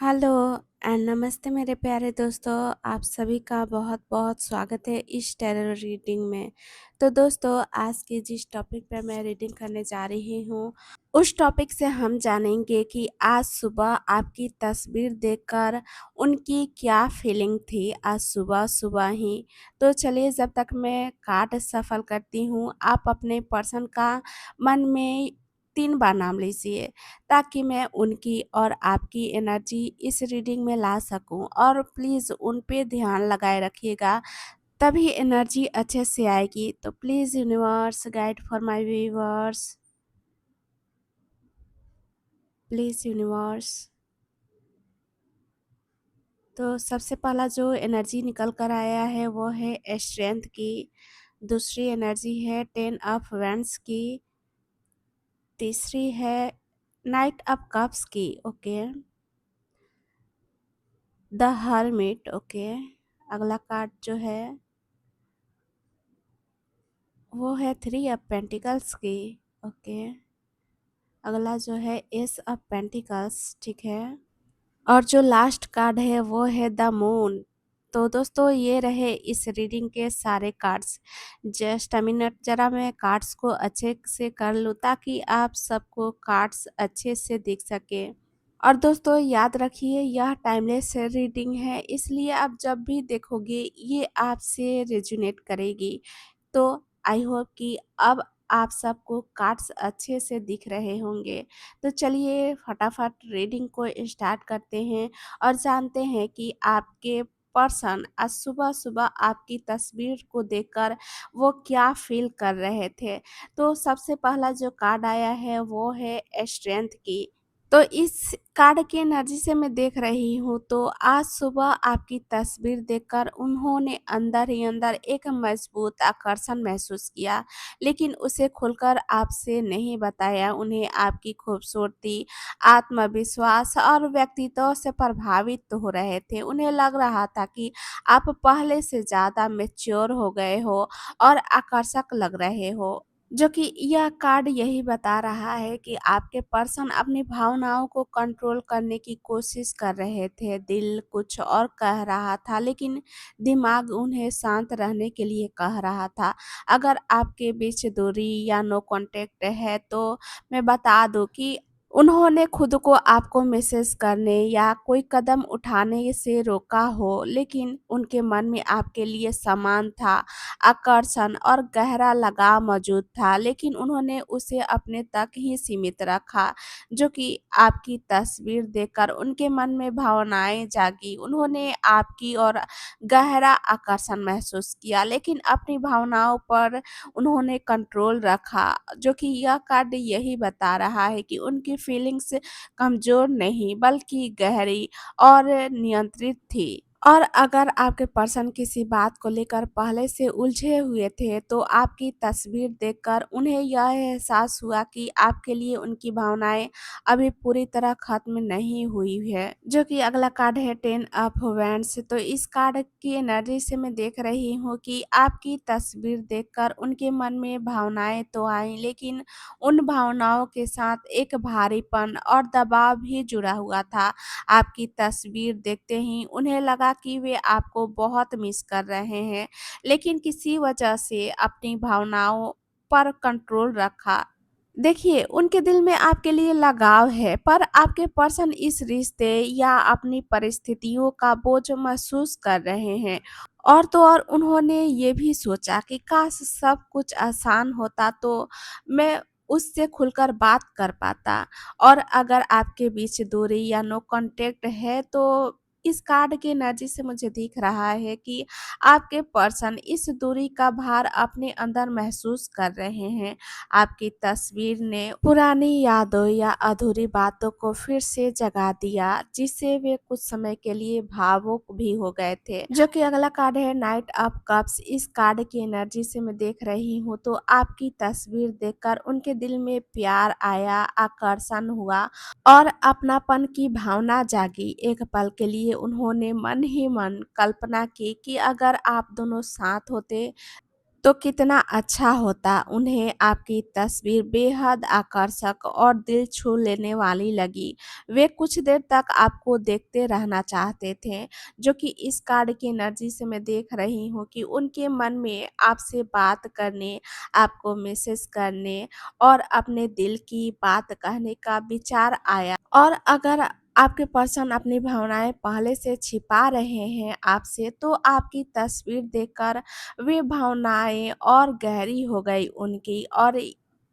Hello and नमस्ते मेरे प्यारे दोस्तों। आप सभी का बहुत-बहुत स्वागत है इस टैरो रीडिंग में। तो दोस्तों, आज की जिस टॉपिक पे मैं रीडिंग करने जा रही हूँ, उस टॉपिक से हम जानेंगे कि आज सुबह आपकी तस्वीर देखकर उनकी क्या फीलिंग थी आज सुबह-सुबह ही। तो चलिए, जब तक मैं कार्ड सफल करती हूँ, आप अपने पर्सन का मन में 3 बार नाम लीजिए, ताकि मैं उनकी और आपकी एनर्जी इस रीडिंग में ला सकूं। और प्लीज़ उन पे ध्यान लगाए रखिएगा, तभी एनर्जी अच्छे से आएगी। तो please universe guide for my viewers, please universe. तो सबसे पहला जो एनर्जी निकल कर आया है वो है स्ट्रेंथ की। दूसरी एनर्जी है 10 ऑफ वैंड्स की। तीसरी है नाइट ऑफ कप्स की। Okay, the hermit. ओके, अगला कार्ड जो है वो है 3 ऑफ पेंटिकल्स की। ओके, अगला जो है एस ऑफ पेंटिकल्स। ठीक है, और जो लास्ट कार्ड है वो है द मून। तो दोस्तों, ये रहे इस रीडिंग के सारे कार्ड्स। जस्ट अ मिनट, जरा मैं कार्ड्स को अच्छे से कर लूँ ताकि आप सबको कार्ड्स अच्छे से दिख सके। और दोस्तों, याद रखिए, यह टाइमलेस रीडिंग है, इसलिए आप जब भी देखोगे ये आपसे रेजोनेट करेगी। तो आई होप कि अब आप सबको कार्ड्स अच्छे से दिख रहे होंगे। तो चलिए फटाफट रीडिंग को स्टार्ट करते हैं और जानते हैं कि आपके पर्सन आज सुबह सुबह आपकी तस्वीर को देखकर वो क्या फील कर रहे थे। तो सबसे पहला जो कार्ड आया है वो है स्ट्रेंथ की। तो इस कार्ड की एनर्जी से मैं देख रही हूँ, तो आज सुबह आपकी तस्वीर देखकर उन्होंने अंदर ही अंदर एक मजबूत आकर्षण महसूस किया, लेकिन उसे खुलकर आपसे नहीं बताया। उन्हें आपकी खूबसूरती, आत्मविश्वास और व्यक्तित्व से प्रभावित हो रहे थे। उन्हें लग रहा था कि आप पहले से ज़्यादा मैच्योर हो गए हो और आकर्षक लग रहे हो। जो कि यह कार्ड यही बता रहा है कि आपके पर्सन अपनी भावनाओं को कंट्रोल करने की कोशिश कर रहे थे। दिल कुछ और कह रहा था, लेकिन दिमाग उन्हें शांत रहने के लिए कह रहा था। अगर आपके बीच दूरी या नो कांटेक्ट है, तो मैं बता दूं कि उन्होंने खुद को आपको मैसेज करने या कोई कदम उठाने से रोका हो, लेकिन उनके मन में आपके लिए सम्मान था, आकर्षण और गहरा लगाव मौजूद था, लेकिन उन्होंने उसे अपने तक ही सीमित रखा। जो कि आपकी तस्वीर देखकर उनके मन में भावनाएं जागी। उन्होंने आपकी ओर गहरा आकर्षण महसूस किया, लेकिन अपनी भावनाओं पर उन्होंने कंट्रोल रखा। जो कि यह कार्ड यही बता रहा है कि उनकी फीलिंग्स कमजोर नहीं बल्कि गहरी और नियंत्रित थी। और अगर आपके पर्सन किसी बात को लेकर पहले से उलझे हुए थे, तो आपकी तस्वीर देखकर उन्हें यह एहसास हुआ कि आपके लिए उनकी भावनाएं अभी पूरी तरह खत्म नहीं हुई है। जो कि अगला कार्ड है 10 ऑफ वैंड्स। तो इस कार्ड की एनर्जी से मैं देख रही हूँ कि आपकी तस्वीर देखकर उनके मन में भावनाएं तो आई, लेकिन उन भावनाओं के साथ एक भारीपन और दबाव भी जुड़ा हुआ था। आपकी तस्वीर देखते ही उन्हें लगा कि वे आपको बहुत मिस कर रहे हैं, लेकिन किसी वजह से अपनी भावनाओं पर कंट्रोल रखा। देखिए, उनके दिल में आपके लिए लगाव है, पर आपके पर्सन इस रिश्ते या अपनी परिस्थितियों का बोझ महसूस कर रहे हैं। और तो और उन्होंने ये भी सोचा कि काश सब कुछ आसान होता, तो मैं उससे खुलकर बात कर पाता। और अगर आपके बीच दूरी या नो कांटेक्ट है, तो इस कार्ड की एनर्जी से मुझे दिख रहा है कि आपके पर्सन इस दूरी का भार अपने अंदर महसूस कर रहे हैं। आपकी तस्वीर ने पुरानी यादों या अधूरी बातों को फिर से जगा दिया, जिससे वे कुछ समय के लिए भावुक भी हो गए थे। जो कि अगला कार्ड है नाइट ऑफ कप्स। इस कार्ड की एनर्जी से मैं देख रही हूँ, तो आपकी तस्वीर देखकर उनके दिल में प्यार आया, आकर्षण हुआ और अपनापन की भावना जागी। एक पल के लिए उन्होंने मन ही मन कल्पना की कि अगर आप दोनों साथ होते, तो कितना अच्छा होता, उन्हें आपकी तस्वीर बेहद आकर्षक और दिल छू लेने वाली लगी। वे कुछ देर तक आपको देखते रहना चाहते थे, जो कि इस कार्ड की एनर्जी से मैं देख रही हूँ कि उनके मन में आपसे बात करने, आपको मैसेज करने और अपने दिल की बात कहने का विचार आया। और अगर आपके पर्सन अपनी भावनाएँ पहले से छिपा रहे हैं आपसे, तो आपकी तस्वीर देखकर वे भावनाएँ और गहरी हो गई उनकी, और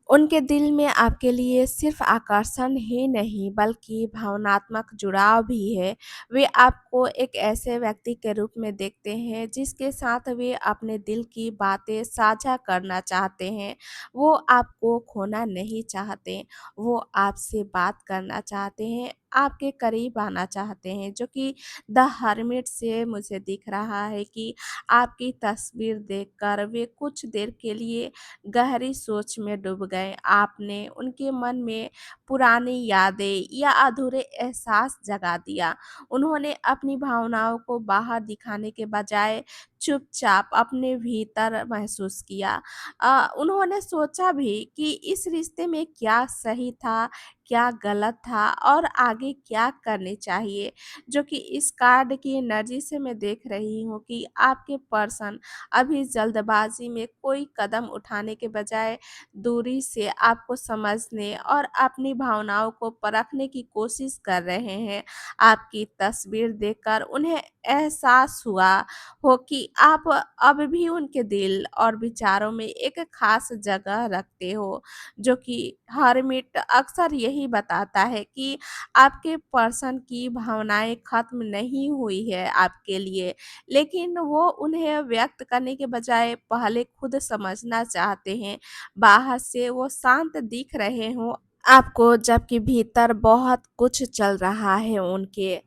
उनके दिल में आपके लिए सिर्फ़ आकर्षण ही नहीं बल्कि भावनात्मक जुड़ाव भी है। वे आपको एक ऐसे व्यक्ति के रूप में देखते हैं जिसके साथ वे अपने दिल की बातें साझा करना चाहते हैं। वो आपको खोना नहीं चाहते, वो आपसे बात करना चाहते हैं, आपके करीब आना चाहते हैं, जो कि द हर्मिट से मुझे दिख रहा है कि आपकी तस्वीर देखकर वे कुछ देर के लिए गहरी सोच में डूब गए। आपने उनके मन में पुरानी यादें या अधूरे एहसास जगा दिया। उन्होंने अपनी भावनाओं को बाहर दिखाने के बजाय चुपचाप अपने भीतर महसूस किया। उन्होंने सोचा भी कि इस रिश्ते में क्या सही था, क्या गलत था और आगे क्या करनी चाहिए। जो कि इस कार्ड की एनर्जी से मैं देख रही हूँ कि आपके पर्सन अभी जल्दबाजी में कोई कदम उठाने के बजाय दूरी से आपको समझने और अपनी भावनाओं को परखने की कोशिश कर रहे हैं। आपकी तस्वीर देखकर उन्हें एहसास हुआ हो कि आप अब भी उनके दिल और विचारों में एक खास जगह रखते हो, जो कि हर्मिट अक्सर यही बताता है कि आपके पर्सन की भावनाएँ खत्म नहीं हुई है आपके लिए, लेकिन वो उन्हें व्यक्त करने के बजाय पहले खुद समझना चाहते हैं। बाहर से वो शांत दिख रहे हों आपको, जबकि भीतर बहुत कुछ चल रहा है उनके।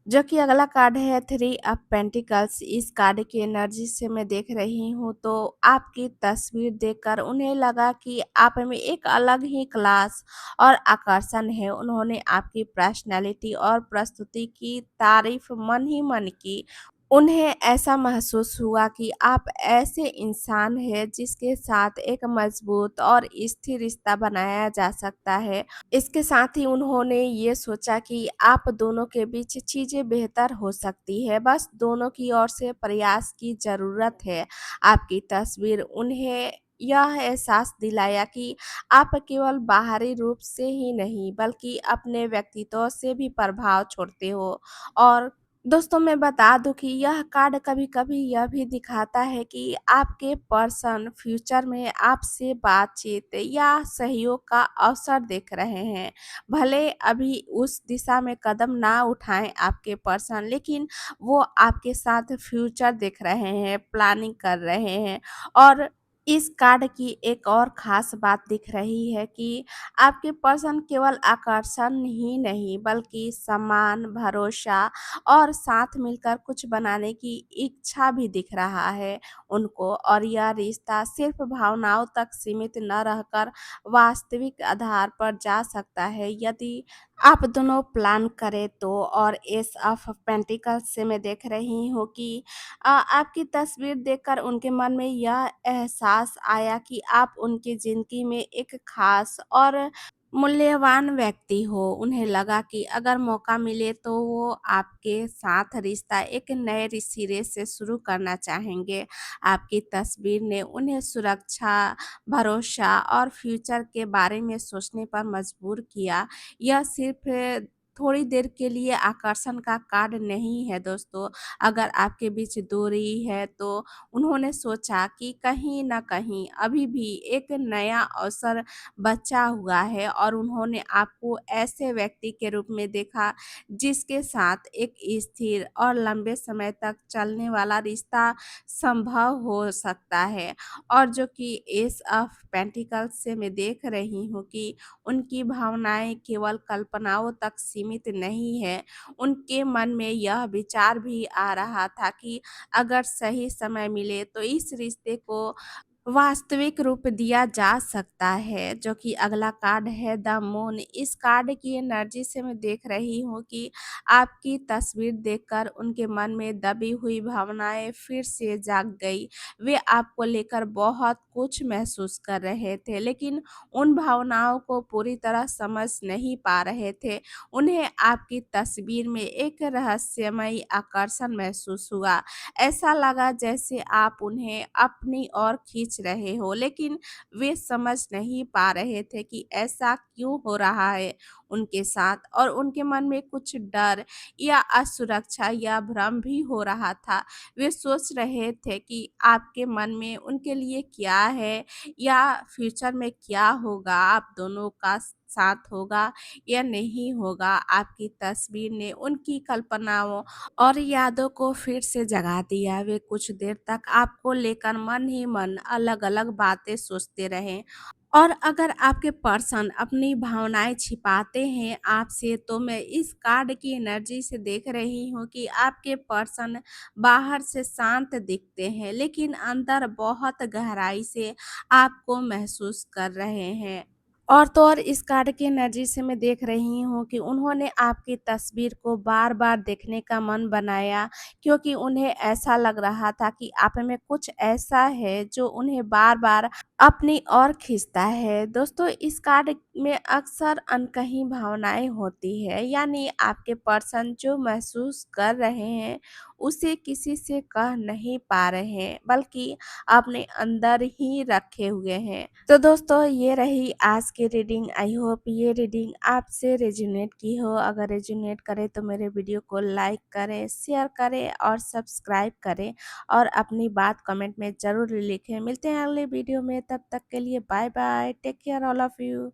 जो कि अगला कार्ड है थ्री ऑफ पेंटिकल्स। इस कार्ड की एनर्जी से मैं देख रही हूँ तो आपकी तस्वीर देखकर उन्हें लगा कि आप में एक अलग ही क्लास और आकर्षण है। उन्होंने आपकी पर्सनैलिटी और प्रस्तुति की तारीफ मन ही मन की। उन्हें ऐसा महसूस हुआ कि आप ऐसे इंसान हैं जिसके साथ एक मजबूत और स्थिर रिश्ता बनाया जा सकता है। इसके साथ ही उन्होंने ये सोचा कि आप दोनों के बीच चीज़ें बेहतर हो सकती है, बस दोनों की ओर से प्रयास की ज़रूरत है। आपकी तस्वीर उन्हें यह एहसास दिलाया कि आप केवल बाहरी रूप से ही नहीं बल्कि अपने व्यक्तित्व से भी प्रभाव छोड़ते हो। और दोस्तों मैं बता दूँ कि यह कार्ड कभी-कभी यह भी दिखाता है कि आपके पर्सन फ्यूचर में आपसे बातचीत या सहयोग का अवसर देख रहे हैं। भले अभी उस दिशा में कदम ना उठाएँ आपके पर्सन, लेकिन वो आपके साथ फ्यूचर देख रहे हैं, प्लानिंग कर रहे हैं। और इस कार्ड की एक और ख़ास बात दिख रही है कि आपके पर्सन केवल आकर्षण ही नहीं बल्कि सम्मान, भरोसा और साथ मिलकर कुछ बनाने की इच्छा भी दिख रहा है उनको। और यह रिश्ता सिर्फ भावनाओं तक सीमित न रहकर वास्तविक आधार पर जा सकता है यदि आप दोनों प्लान करें तो। और एस ऑफ पेंटिकल्स से मैं देख रही हूँ कि आपकी तस्वीर देखकर उनके मन में यह एहसास आया कि आप उनकी ज़िंदगी में एक खास और मूल्यवान व्यक्ति हो। उन्हें लगा कि अगर मौका मिले तो वो आपके साथ रिश्ता एक नए सिरे से शुरू करना चाहेंगे। आपकी तस्वीर ने उन्हें सुरक्षा, भरोसा और फ्यूचर के बारे में सोचने पर मजबूर किया। यह सिर्फ थोड़ी देर के लिए आकर्षण का कार्ड नहीं है दोस्तों। अगर आपके बीच दूरी है तो उन्होंने सोचा कि कहीं न कहीं अभी भी एक नया अवसर बचा हुआ है, और उन्होंने आपको ऐसे व्यक्ति के रूप में देखा जिसके साथ एक स्थिर और लंबे समय तक चलने वाला रिश्ता संभव हो सकता है। और जो कि एस ऑफ पेंटिकल्स से मैं देख रही हूँ कि उनकी भावनाएं केवल कल्पनाओं तक सीमित नहीं है। उनके मन में यह विचार भी आ रहा था कि अगर सही समय मिले तो इस रिश्ते को वास्तविक रूप दिया जा सकता है, जो कि अगला कार्ड है द मून। इस कार्ड की एनर्जी से मैं देख रही हूँ कि आपकी तस्वीर देखकर उनके मन में दबी हुई भावनाएं फिर से जाग गई। वे आपको लेकर बहुत कुछ महसूस कर रहे थे, लेकिन उन भावनाओं को पूरी तरह समझ नहीं पा रहे थे। उन्हें आपकी तस्वीर में एक रहस्यमयी आकर्षण महसूस हुआ। ऐसा लगा जैसे आप उन्हें अपनी ओर खींच रहे हो, लेकिन वे समझ नहीं पा रहे थे कि ऐसा क्यों हो रहा है उनके साथ। और उनके मन में कुछ डर या असुरक्षा या भ्रम भी हो रहा था। वे सोच रहे थे कि आपके मन में उनके लिए क्या है, या फ्यूचर में क्या होगा, आप दोनों का साथ होगा या नहीं होगा। आपकी तस्वीर ने उनकी कल्पनाओं और यादों को फिर से जगा दिया। वे कुछ देर तक आपको लेकर मन ही मन अलग-अलग बातें सोचते रहे। और अगर आपके पर्सन अपनी भावनाएँ छिपाते हैं आपसे, तो मैं इस कार्ड की एनर्जी से देख रही हूँ कि आपके पर्सन बाहर से शांत दिखते हैं, लेकिन अंदर बहुत गहराई से आपको महसूस कर रहे हैं। और तो और इस कार्ड की एनर्जी से मैं देख रही हूँ कि उन्होंने आपकी तस्वीर को बार-बार देखने का मन बनाया, क्योंकि उन्हें ऐसा लग रहा था कि आप में कुछ ऐसा है जो उन्हें बार-बार अपनी ओर खींचता है। दोस्तों, इस कार्ड में अक्सर अनकही भावनाएँ होती है, यानी आपके पर्सन जो महसूस कर रहे हैं, उसे किसी से कह नहीं पा रहे हैं, बल्कि अपने अंदर ही रखे हुए हैं। तो दोस्तों, ये रही आज की रीडिंग। आई होप ये रीडिंग आपसे रेजोनेट की हो। अगर रेजोनेट करे तो मेरे वीडियो को लाइक करें, शेयर करें और सब्सक्राइब करें, और अपनी बात कमेंट में ज़रूर लिखें। मिलते हैं अगले वीडियो में, तब तक के लिए bye bye, take care all of you.